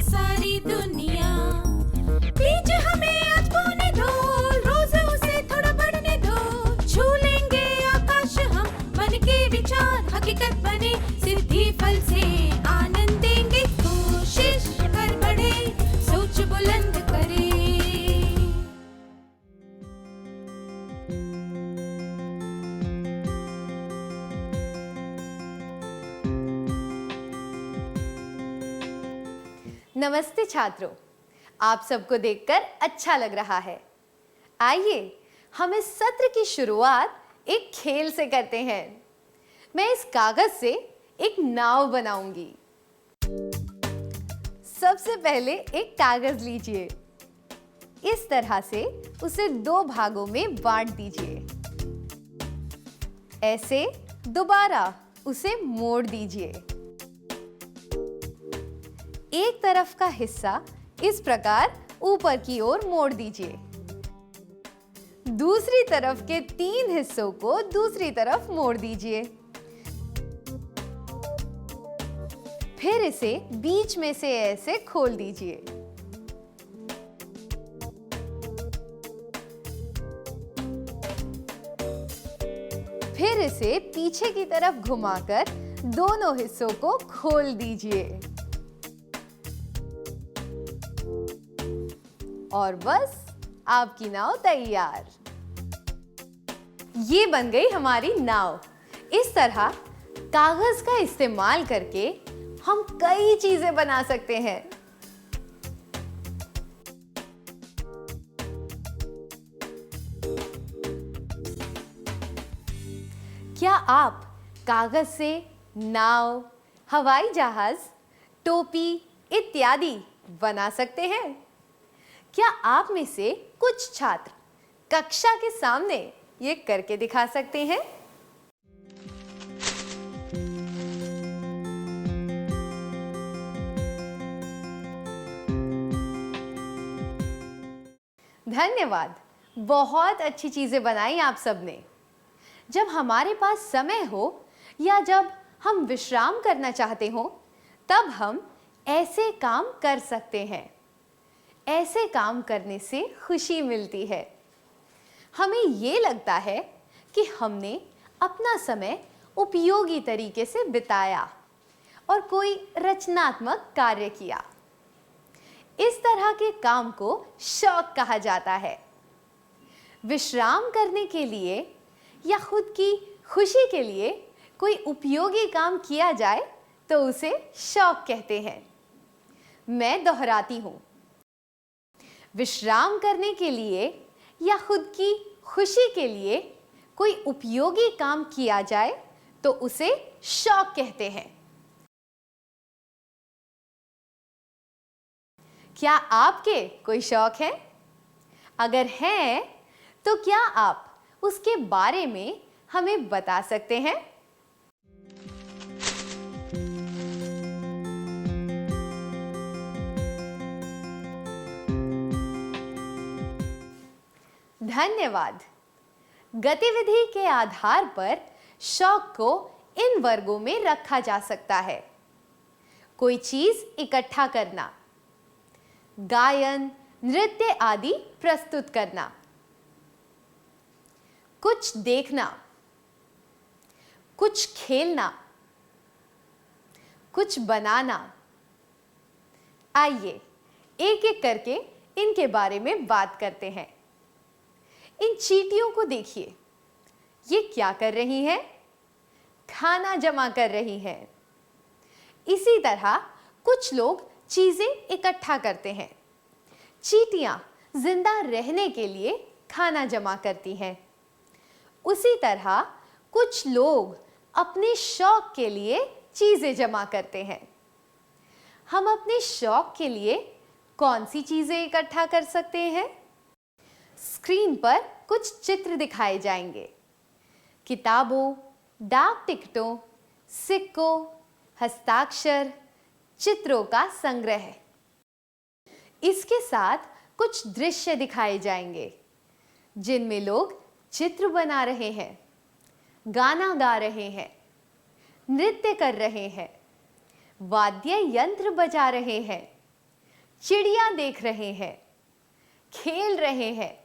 सारी दुनिया। बीच हमें आज बोने दो, रोज उसे थोड़ा बढ़ने दो। छू लेंगे आकाश हम, मन के विचार हकीकत बने। सिद्धि फल से आनंद देंगे, कोशिश कर बढ़े, सोच बुलंद करे। नमस्ते छात्रों, आप सबको देखकर अच्छा लग रहा है। आइए हम इस सत्र की शुरुआत एक खेल से करते हैं। मैं इस कागज से एक नाव बनाऊंगी। सबसे पहले एक कागज लीजिए, इस तरह से उसे दो भागों में बांट दीजिए। ऐसे दोबारा उसे मोड़ दीजिए। एक तरफ का हिस्सा इस प्रकार ऊपर की ओर मोड़ दीजिए। दूसरी तरफ के 3 हिस्सों को दूसरी तरफ मोड़ दीजिए। फिर इसे बीच में से ऐसे खोल दीजिए। फिर इसे पीछे की तरफ घुमाकर दोनों हिस्सों को खोल दीजिए। और बस आपकी नाव तैयार। ये बन गई हमारी नाव। इस तरह कागज का इस्तेमाल करके हम कई चीजें बना सकते हैं। क्या आप कागज से नाव, हवाई जहाज, टोपी इत्यादि बना सकते हैं? क्या आप में से कुछ छात्र कक्षा के सामने ये करके दिखा सकते हैं? धन्यवाद, बहुत अच्छी चीजें बनाई आप सबने। जब हमारे पास समय हो या जब हम विश्राम करना चाहते हो, तब हम ऐसे काम कर सकते हैं। ऐसे काम करने से खुशी मिलती है। हमें ये लगता है कि हमने अपना समय उपयोगी तरीके से बिताया और कोई रचनात्मक कार्य किया। इस तरह के काम को शौक कहा जाता है। विश्राम करने के लिए या खुद की खुशी के लिए कोई उपयोगी काम किया जाए तो उसे शौक कहते हैं। मैं दोहराती हूँ, विश्राम करने के लिए या खुद की खुशी के लिए कोई उपयोगी काम किया जाए तो उसे शौक कहते हैं। क्या आपके कोई शौक है? अगर हैं, तो क्या आप उसके बारे में हमें बता सकते हैं? धन्यवाद। गतिविधि के आधार पर शौक को इन वर्गों में रखा जा सकता है। कोई चीज इकट्ठा करना, गायन, नृत्य आदि प्रस्तुत करना, कुछ देखना, कुछ खेलना, कुछ बनाना। आइए एक एक करके इनके बारे में बात करते हैं। इन चींटियों को देखिए, ये क्या कर रही हैं? खाना जमा कर रही हैं। इसी तरह कुछ लोग चीजें इकट्ठा करते हैं। चींटियां जिंदा रहने के लिए खाना जमा करती हैं। उसी तरह कुछ लोग अपने शौक के लिए चीजें जमा करते हैं। हम अपने शौक के लिए कौन सी चीजें इकट्ठा कर सकते हैं? स्क्रीन पर कुछ चित्र दिखाए जाएंगे। किताबों, डाक टिकटों, सिक्कों, हस्ताक्षर, चित्रों का संग्रह। इसके साथ कुछ दृश्य दिखाए जाएंगे जिनमें लोग चित्र बना रहे हैं, गाना गा रहे हैं, नृत्य कर रहे हैं, वाद्य यंत्र बजा रहे हैं, चिड़िया देख रहे हैं, खेल रहे हैं,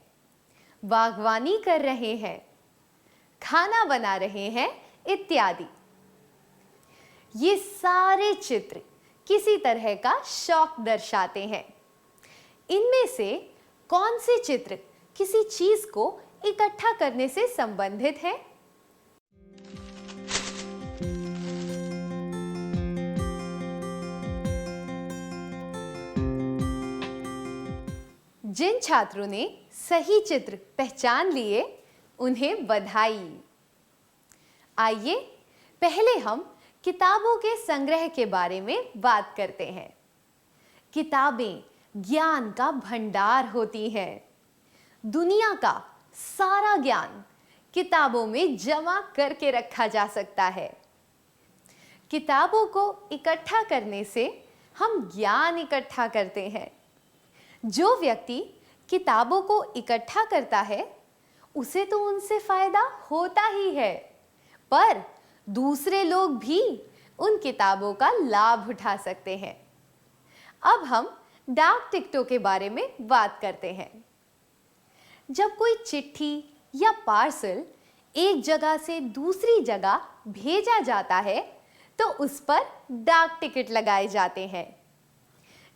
बागवानी कर रहे हैं, खाना बना रहे हैं इत्यादि। ये सारे चित्र किसी तरह का शौक दर्शाते हैं। इनमें से कौन से चित्र किसी चीज को इकट्ठा करने से संबंधित है? जिन छात्रों ने सही चित्र पहचान लिए उन्हें बधाई। आइए पहले हम किताबों के संग्रह के बारे में बात करते हैं। किताबें ज्ञान का भंडार होती हैं। दुनिया का सारा ज्ञान किताबों में जमा करके रखा जा सकता है। किताबों को इकट्ठा करने से हम ज्ञान इकट्ठा करते हैं। जो व्यक्ति किताबों को इकट्ठा करता है उसे तो उनसे फायदा होता ही है, पर दूसरे लोग भी उन किताबों का लाभ उठा सकते हैं। अब हम डाक टिकटों के बारे में बात करते हैं। जब कोई चिट्ठी या पार्सल एक जगह से दूसरी जगह भेजा जाता है तो उस पर डाक टिकट लगाए जाते हैं।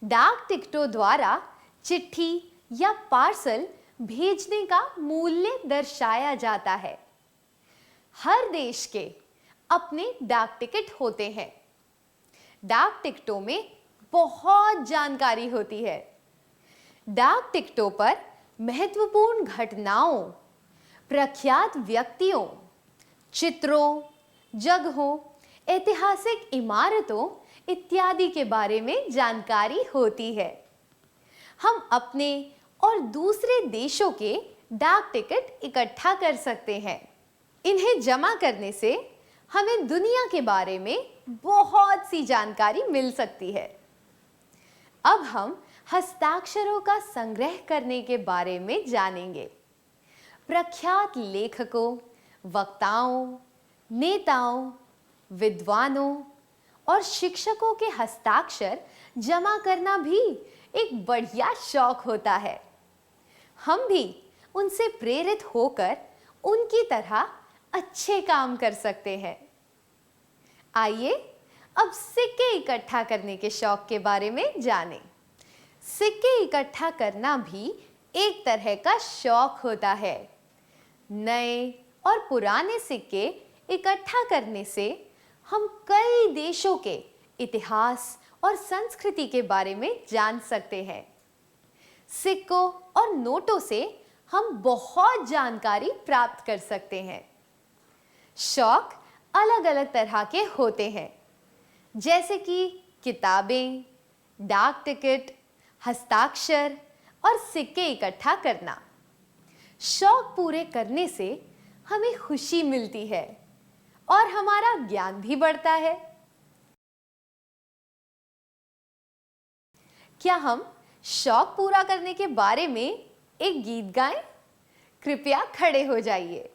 डाक टिकटों द्वारा चिट्ठी या पार्सल भेजने का मूल्य दर्शाया जाता है। हर देश के अपने डाक टिकट होते हैं। डाक टिकटों में बहुत जानकारी होती है। डाक टिकटों पर महत्वपूर्ण घटनाओं, प्रख्यात व्यक्तियों, चित्रों, जगहों, ऐतिहासिक इमारतों इत्यादि के बारे में जानकारी होती है। हम अपने और दूसरे देशों के डाक टिकट इकट्ठा कर सकते हैं। इन्हें जमा करने से हमें दुनिया के बारे में बहुत सी जानकारी मिल सकती है। अब हम हस्ताक्षरों का संग्रह करने के बारे में जानेंगे। प्रख्यात लेखकों, वक्ताओं, नेताओं, विद्वानों और शिक्षकों के हस्ताक्षर जमा करना भी एक बढ़िया शौक होता है। हम भी उनसे प्रेरित होकर उनकी तरह अच्छे काम कर सकते हैं। आइए अब सिक्के इकट्ठा करने के शौक के बारे में जानें। सिक्के इकट्ठा करना भी एक तरह का शौक होता है। नए और पुराने सिक्के इकट्ठा करने से हम कई देशों के इतिहास और संस्कृति के बारे में जान सकते हैं। सिक्कों और नोटों से हम बहुत जानकारी प्राप्त कर सकते हैं। शौक अलग-अलग तरह के होते हैं, जैसे कि किताबें, डाक टिकट, हस्ताक्षर और सिक्के इकट्ठा करना। शौक पूरे करने से हमें खुशी मिलती है और हमारा ज्ञान भी बढ़ता है। क्या हम शौक पूरा करने के बारे में एक गीत गाएं? कृपया खड़े हो जाइए।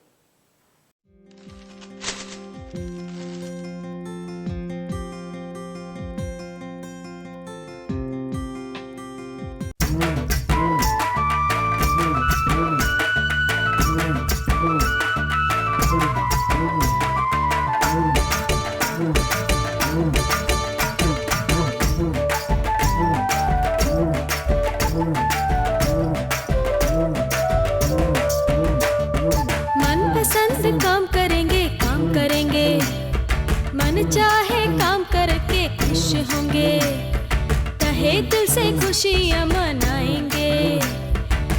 चाहे काम करके खुश होंगे, तहे दिल से खुशियाँ मनाएंगे,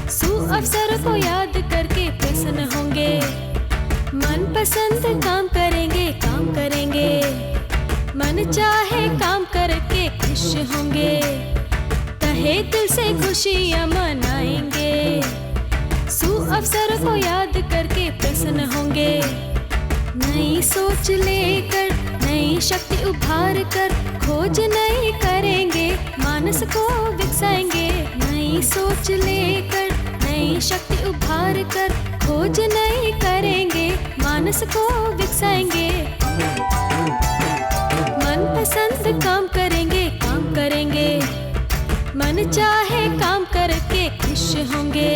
सु अवसर को याद करके प्रसन्न होंगे। मन पसंद काम करेंगे, मन चाहे काम करके खुश होंगे, तहे दिल से खुशियाँ मनाएंगे, सु अवसर को याद करके प्रसन्न होंगे। नई सोच लेकर, नई शक्ति उभार कर, खोज नई करेंगे, मानस को विकसाएंगे। नई सोच लेकर, नई शक्ति उभार कर, खोज नई करेंगे, मानस को विकसाएंगे। मन पसंद काम करेंगे, मन मन चाहे काम करके खुश होंगे,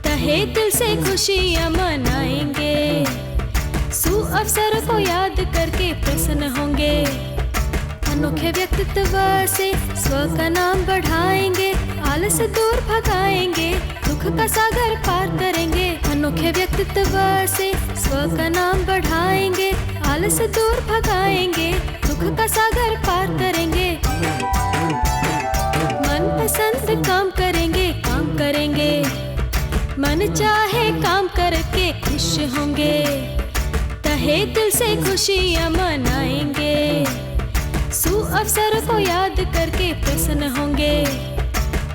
तहे दिल से खुशियाँ मनाएंगे, सु अवसर को याद करके प्रसन्न होंगे, अनोखे व्यक्तित्व से स्व का नाम बढ़ाएंगे, आलस दूर भगाएंगे, दुख का सागर पार करेंगे, अनोखे व्यक्तित्व से स्व का नाम बढ़ाएंगे, आलस दूर भगाएंगे, दुख का सागर पार करेंगे, मन पसंद काम करेंगे, मन चाहे काम करके खुश होंगे, तहे दिल से खुशियाँ मनाएंगे, सु अवसर को याद करके प्रसन्न होंगे,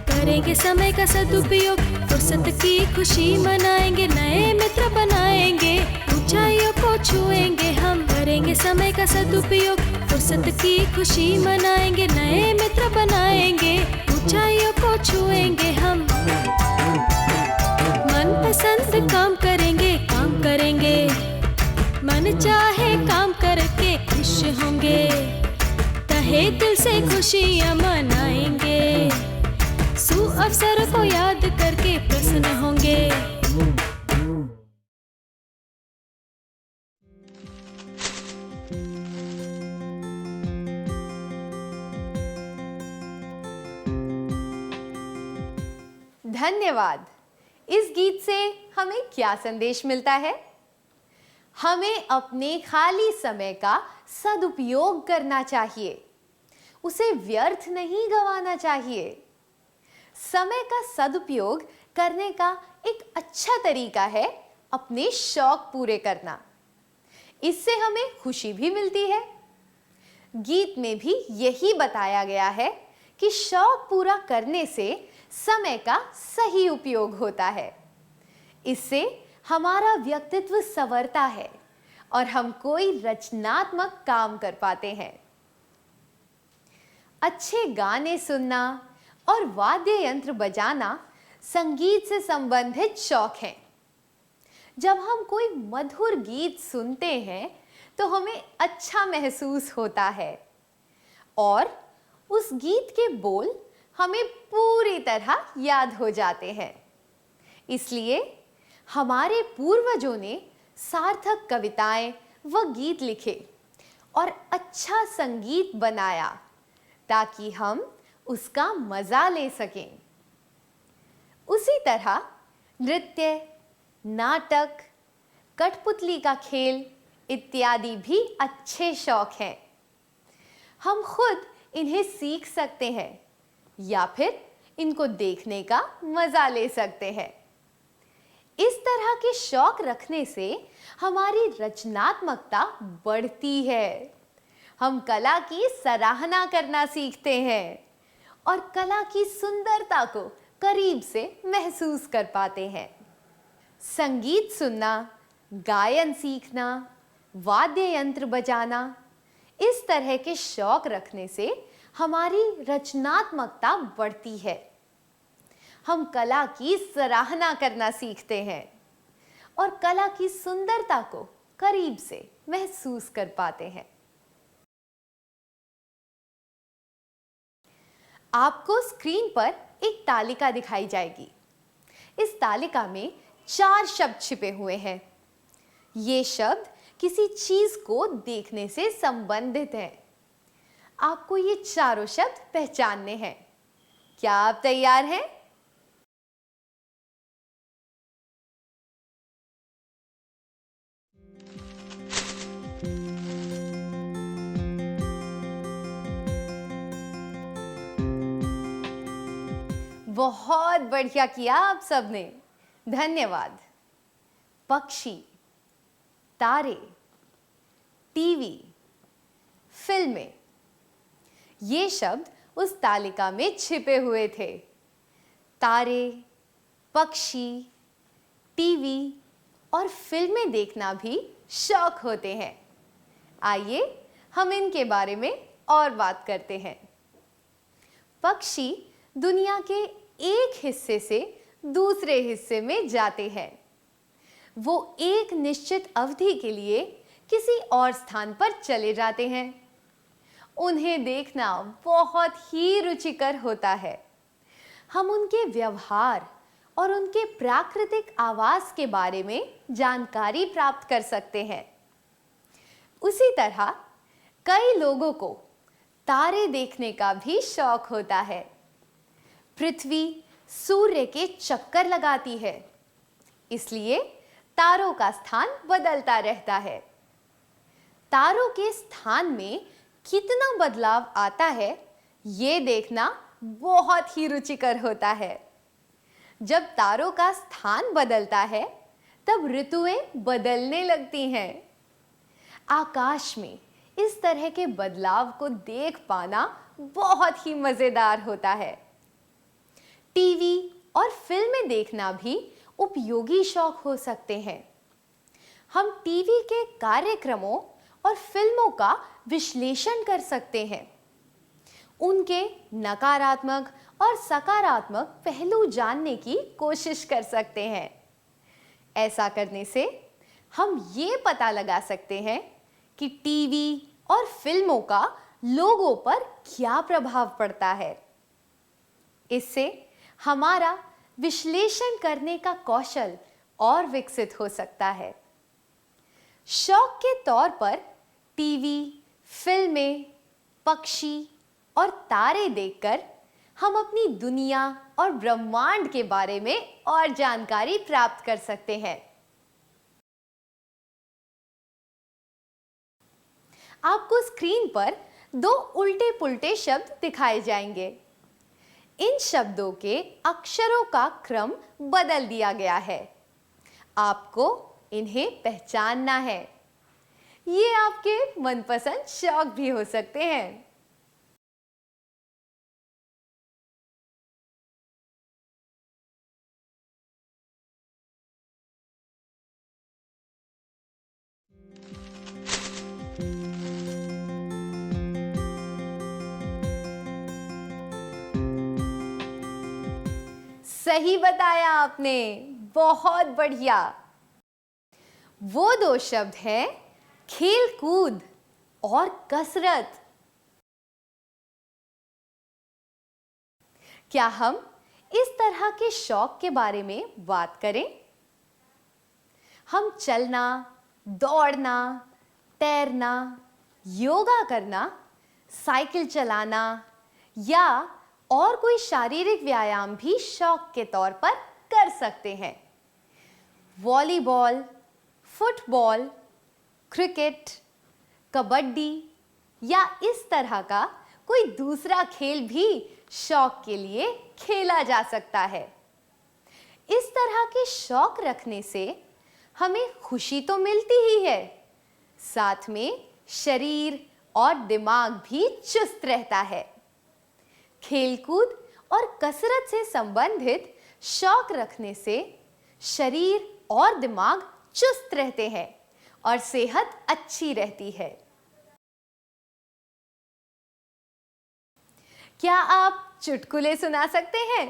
करेंगे समय का सदुपयोग, फुर्सत की खुशी मनाएंगे, नए मित्र बनाएंगे, ऊंचाइयों को छुएंगे हम, करेंगे समय का सदुपयोग, फुर्सत की खुशी मनाएंगे, नए मित्र बनाएंगे, ऊंचाइयों को छुएंगे हम, मन पसंद काम करेंगे, मन चाहे काम करके खुश होंगे, तहे दिल से खुशियाँ मनाएंगे, सु अवसर को याद करके प्रसन्न होंगे। धन्यवाद। इस गीत से हमें क्या संदेश मिलता है? हमें अपने खाली समय का सदुपयोग करना चाहिए, उसे व्यर्थ नहीं गंवाना चाहिए। समय का सदुपयोग करने का एक अच्छा तरीका है अपने शौक पूरे करना। इससे हमें खुशी भी मिलती है। गीत में भी यही बताया गया है कि शौक पूरा करने से समय का सही उपयोग होता है। इससे हमारा व्यक्तित्व संवरता है और हम कोई रचनात्मक काम कर पाते हैं। अच्छे गाने सुनना और वाद्य यंत्र बजाना संगीत से संबंधित शौक हैं। जब हम कोई मधुर गीत सुनते हैं तो हमें अच्छा महसूस होता है और उस गीत के बोल हमें पूरी तरह याद हो जाते हैं। इसलिए हमारे पूर्वजों ने सार्थक कविताएं व गीत लिखे और अच्छा संगीत बनाया ताकि हम उसका मजा ले सकें। उसी तरह नृत्य, नाटक, कठपुतली का खेल इत्यादि भी अच्छे शौक हैं। हम खुद इन्हें सीख सकते हैं या फिर इनको देखने का मजा ले सकते हैं। इस तरह के शौक रखने से हमारी रचनात्मकता बढ़ती है। हम कला की सराहना करना सीखते हैं और कला की सुंदरता को करीब से महसूस कर पाते हैं। संगीत सुनना, गायन सीखना, वाद्य यंत्र बजाना, इस तरह के शौक रखने से हमारी रचनात्मकता बढ़ती है। हम कला की सराहना करना सीखते हैं और कला की सुंदरता को करीब से महसूस कर पाते हैं। आपको स्क्रीन पर एक तालिका दिखाई जाएगी। इस तालिका में 4 शब्द छिपे हुए हैं। ये शब्द किसी चीज को देखने से संबंधित हैं। आपको ये चारों शब्द पहचानने हैं। क्या आप तैयार हैं? बहुत बढ़िया किया आप सबने, धन्यवाद। पक्षी, तारे, टीवी, फिल्में, ये शब्द उस तालिका में छिपे हुए थे। तारे, पक्षी, टीवी और फिल्में देखना भी शौक होते हैं। आइए हम इनके बारे में और बात करते हैं। पक्षी दुनिया के एक हिस्से से दूसरे हिस्से में जाते हैं। वो एक निश्चित अवधि के लिए किसी और स्थान पर चले जाते हैं। उन्हें देखना बहुत ही रुचिकर होता है। हम उनके व्यवहार और उनके प्राकृतिक आवास के बारे में जानकारी प्राप्त कर सकते हैं। उसी तरह कई लोगों को तारे देखने का भी शौक होता है। पृथ्वी सूर्य के चक्कर लगाती है, इसलिए तारों का स्थान बदलता रहता है। तारों के स्थान में कितना बदलाव आता है, ये देखना बहुत ही रुचिकर होता है। जब तारों का स्थान बदलता है, तब ऋतुएं बदलने लगती हैं। आकाश में इस तरह के बदलाव को देख पाना बहुत ही मजेदार होता है। टीवी और फिल्में देखना भी उपयोगी शौक हो सकते हैं। हम टीवी के कार्यक्रमों और फिल्मों का विश्लेषण कर सकते हैं। उनके नकारात्मक और सकारात्मक पहलू जानने की कोशिश कर सकते हैं। ऐसा करने से हम ये पता लगा सकते हैं कि टीवी और फिल्मों का लोगों पर क्या प्रभाव पड़ता है। इससे हमारा विश्लेषण करने का कौशल और विकसित हो सकता है। शौक के तौर पर टीवी, फिल्में, पक्षी और तारे देखकर हम अपनी दुनिया और ब्रह्मांड के बारे में और जानकारी प्राप्त कर सकते हैं। आपको स्क्रीन पर दो उल्टे पुल्टे शब्द दिखाए जाएंगे। इन शब्दों के अक्षरों का क्रम बदल दिया गया है। आपको इन्हें पहचानना है। ये आपके मनपसंद शौक भी हो सकते हैं। सही बताया आपने, बहुत बढ़िया। वो दो शब्द हैं खेल कूद और कसरत। क्या हम इस तरह के शौक के बारे में बात करें? हम चलना, दौड़ना, तैरना, योगा करना, साइकिल चलाना या और कोई शारीरिक व्यायाम भी शौक के तौर पर कर सकते हैं। वॉलीबॉल, फुटबॉल, क्रिकेट, कबड्डी या इस तरह का कोई दूसरा खेल भी शौक के लिए खेला जा सकता है। इस तरह के शौक रखने से हमें खुशी तो मिलती ही है, साथ में शरीर और दिमाग भी चुस्त रहता है। खेलकूद और कसरत से संबंधित शौक रखने से शरीर और दिमाग चुस्त रहते हैं और सेहत अच्छी रहती है। क्या आप चुटकुले सुना सकते हैं?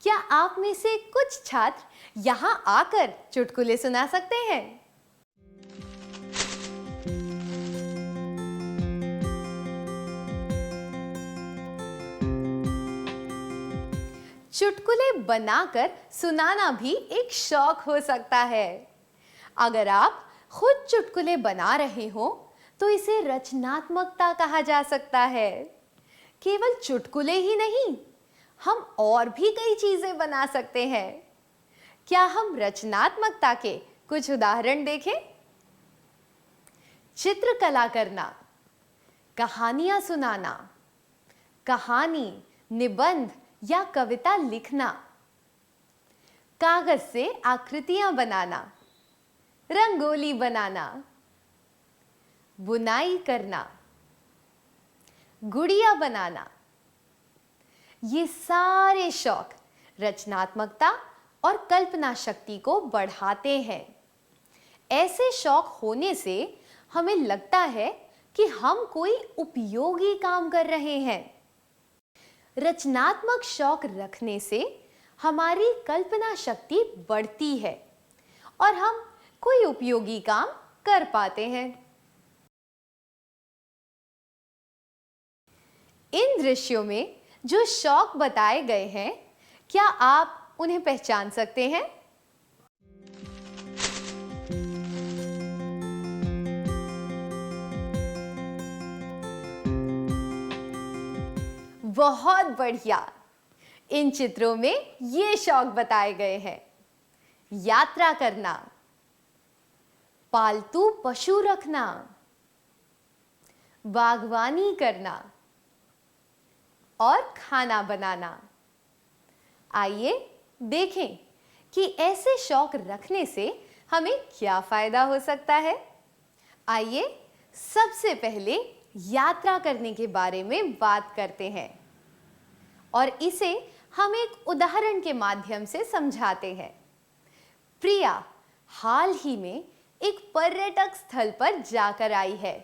क्या आप में से कुछ छात्र यहां आकर चुटकुले सुना सकते हैं? चुटकुले बनाकर सुनाना भी एक शौक हो सकता है। अगर आप खुद चुटकुले बना रहे हो तो इसे रचनात्मकता कहा जा सकता है। केवल चुटकुले ही नहीं, हम और भी कई चीजें बना सकते हैं। क्या हम रचनात्मकता के कुछ उदाहरण देखें? चित्रकला करना, कहानियां सुनाना, कहानी, निबंध या कविता लिखना, कागज से आकृतियां बनाना, रंगोली बनाना, बुनाई करना, गुड़िया बनाना। ये सारे शौक रचनात्मकता और कल्पना शक्ति को बढ़ाते हैं। ऐसे शौक होने से हमें लगता है कि हम कोई उपयोगी काम कर रहे हैं। रचनात्मक शौक रखने से हमारी कल्पना शक्ति बढ़ती है और हम कोई उपयोगी काम कर पाते हैं। इन दृश्यों में जो शौक बताए गए हैं, क्या आप उन्हें पहचान सकते हैं? बहुत बढ़िया। इन चित्रों में ये शौक बताए गए हैं। यात्रा करना, पालतू पशु रखना, बागवानी करना और खाना बनाना। आइए देखें कि ऐसे शौक रखने से हमें क्या फायदा हो सकता है। आइए सबसे पहले यात्रा करने के बारे में बात करते हैं और इसे हम एक उदाहरण के माध्यम से समझाते हैं। प्रिया हाल ही में एक पर्यटक स्थल पर जाकर आई है।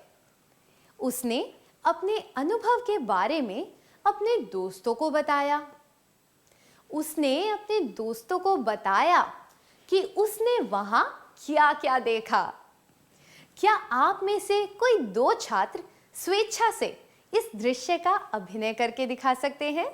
उसने अपने अनुभव के बारे में अपने दोस्तों को बताया। उसने अपने दोस्तों को बताया कि उसने वहां क्या-क्या देखा। क्या आप में से कोई 2 छात्र स्वेच्छा से इस दृश्य का अभिनय करके दिखा सकते हैं?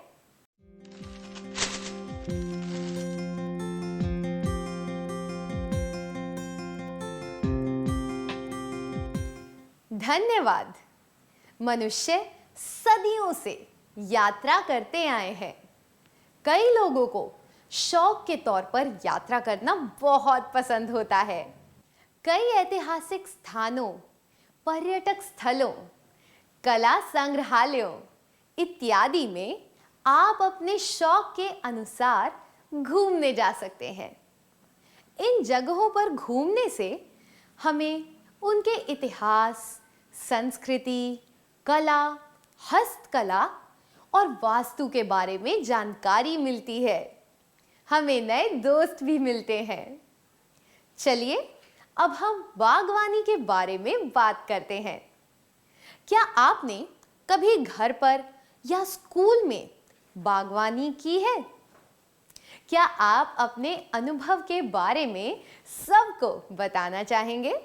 धन्यवाद। मनुष्य सदियों से यात्रा करते आए हैं। कई लोगों को शौक के तौर पर यात्रा करना बहुत पसंद होता है। कई ऐतिहासिक स्थानों, पर्यटक स्थलों, कला संग्रहालयों इत्यादि में आप अपने शौक के अनुसार घूमने जा सकते हैं। इन जगहों पर घूमने से हमें उनके इतिहास, संस्कृति, कला, हस्तकला और वास्तु के बारे में जानकारी मिलती है। हमें नए दोस्त भी मिलते हैं। चलिए अब हम बागवानी के बारे में बात करते हैं। क्या आपने कभी घर पर या स्कूल में बागवानी की है? क्या आप अपने अनुभव के बारे में सबको बताना चाहेंगे?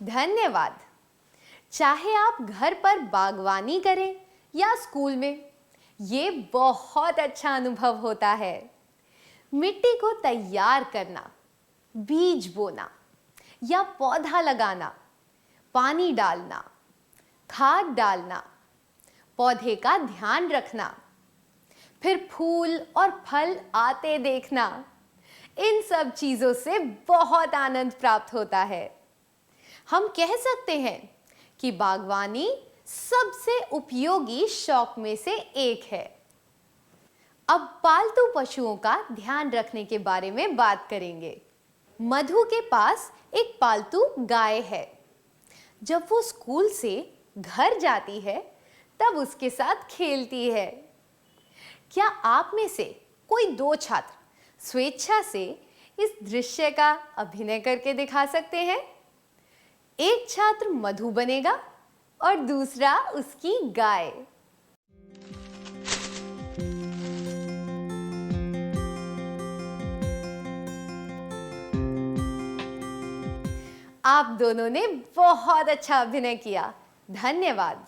धन्यवाद। चाहे आप घर पर बागवानी करें या स्कूल में, ये बहुत अच्छा अनुभव होता है। मिट्टी को तैयार करना, बीज बोना या पौधा लगाना, पानी डालना, खाद डालना, पौधे का ध्यान रखना, फिर फूल और फल आते देखना, इन सब चीजों से बहुत आनंद प्राप्त होता है। हम कह सकते हैं कि बागवानी सबसे उपयोगी शौक में से एक है। अब पालतू पशुओं का ध्यान रखने के बारे में बात करेंगे। मधु के पास एक पालतू गाय है। जब वो स्कूल से घर जाती है, तब उसके साथ खेलती है। क्या आप में से कोई 2 छात्र स्वेच्छा से इस दृश्य का अभिनय करके दिखा सकते हैं? एक छात्र मधु बनेगा और दूसरा उसकी गाय। आप दोनों ने बहुत अच्छा अभिनय किया। धन्यवाद।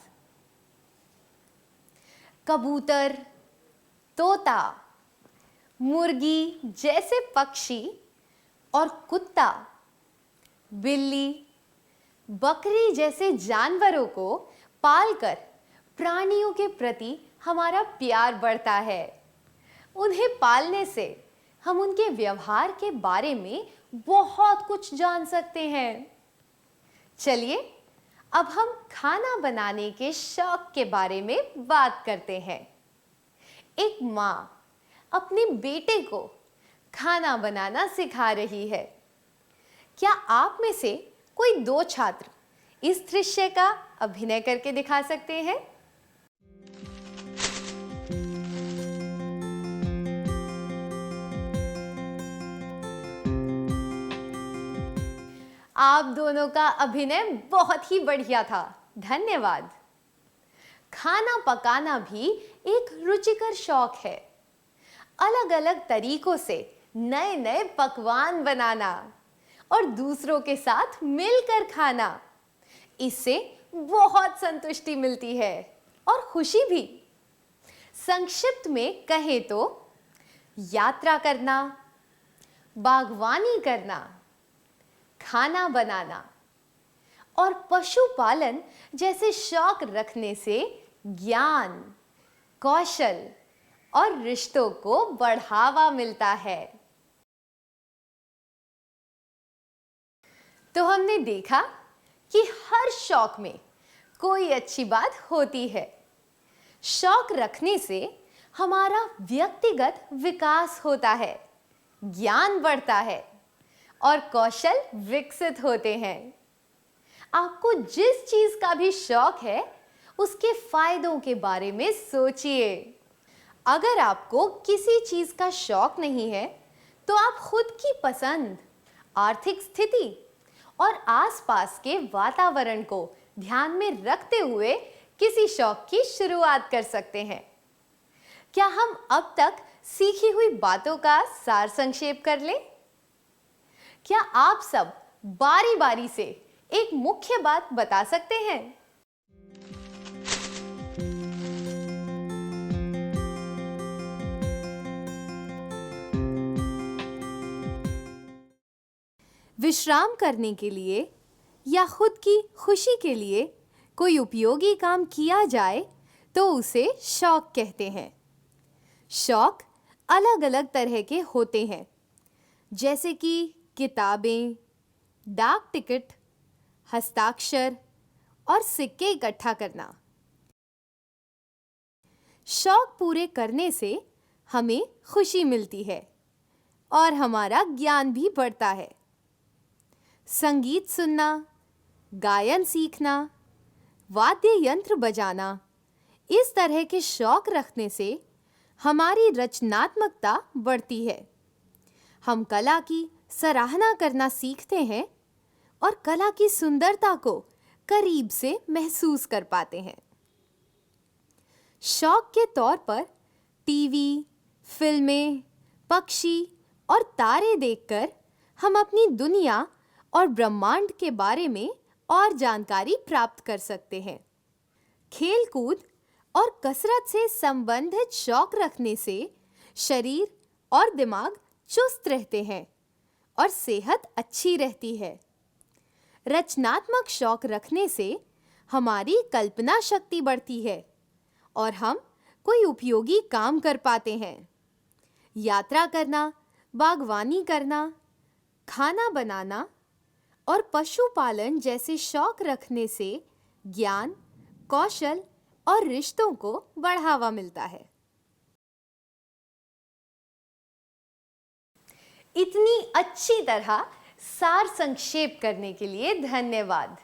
कबूतर, तोता, मुर्गी जैसे पक्षी और कुत्ता, बिल्ली, बकरी जैसे जानवरों को पालकर प्राणियों के प्रति हमारा प्यार बढ़ता है। उन्हें पालने से हम उनके व्यवहार के बारे में बहुत कुछ जान सकते हैं। चलिए अब हम खाना बनाने के शौक के बारे में बात करते हैं। एक माँ अपने बेटे को खाना बनाना सिखा रही है। क्या आप में से कोई 2 छात्र इस दृश्य का अभिनय करके दिखा सकते हैं? आप दोनों का अभिनय बहुत ही बढ़िया था। धन्यवाद। खाना पकाना भी एक रुचिकर शौक है। अलग-अलग तरीकों से नए नए पकवान बनाना और दूसरों के साथ मिलकर खाना। इससे बहुत संतुष्टि मिलती है और खुशी भी। संक्षिप्त में कहें तो यात्रा करना, बागवानी करना, खाना बनाना और पशुपालन जैसे शौक रखने से ज्ञान, कौशल और रिश्तों को बढ़ावा मिलता है। तो हमने देखा कि हर शौक में कोई अच्छी बात होती है। शौक रखने से हमारा व्यक्तिगत विकास होता है, ज्ञान बढ़ता है और कौशल विकसित होते हैं। आपको जिस चीज का भी शौक है, उसके फायदों के बारे में सोचिए। अगर आपको किसी चीज का शौक नहीं है, तो आप खुद की पसंद, आर्थिक स्थिति और आसपास के वातावरण को ध्यान में रखते हुए किसी शौक की शुरुआत कर सकते हैं। क्या हम अब तक सीखी हुई बातों का सार संक्षेप कर लें? क्या आप सब बारी बारी से एक मुख्य बात बता सकते हैं? विश्राम करने के लिए या खुद की खुशी के लिए कोई उपयोगी काम किया जाए तो उसे शौक कहते हैं। शौक अलग अलग तरह के होते हैं, जैसे कि किताबें, डाक टिकट, हस्ताक्षर और सिक्के इकट्ठा करना। शौक पूरे करने से हमें खुशी मिलती है और हमारा ज्ञान भी बढ़ता है। संगीत सुनना, गायन सीखना, वाद्य यंत्र बजाना, इस तरह के शौक रखने से हमारी रचनात्मकता बढ़ती है। हम कला की सराहना करना सीखते हैं और कला की सुंदरता को करीब से महसूस कर पाते हैं। शौक के तौर पर टीवी, फिल्में, पक्षी और तारे देखकर हम अपनी दुनिया और ब्रह्मांड के बारे में और जानकारी प्राप्त कर सकते हैं। खेल-कूद और कसरत से संबंधित शौक रखने से शरीर और दिमाग चुस्त रहते हैं और सेहत अच्छी रहती है। रचनात्मक शौक रखने से हमारी कल्पना शक्ति बढ़ती है और हम कोई उपयोगी काम कर पाते हैं। यात्रा करना, बागवानी करना, खाना बनाना और पशुपालन जैसे शौक रखने से ज्ञान, कौशल और रिश्तों को बढ़ावा मिलता है। इतनी अच्छी तरह सार संक्षेप करने के लिए धन्यवाद।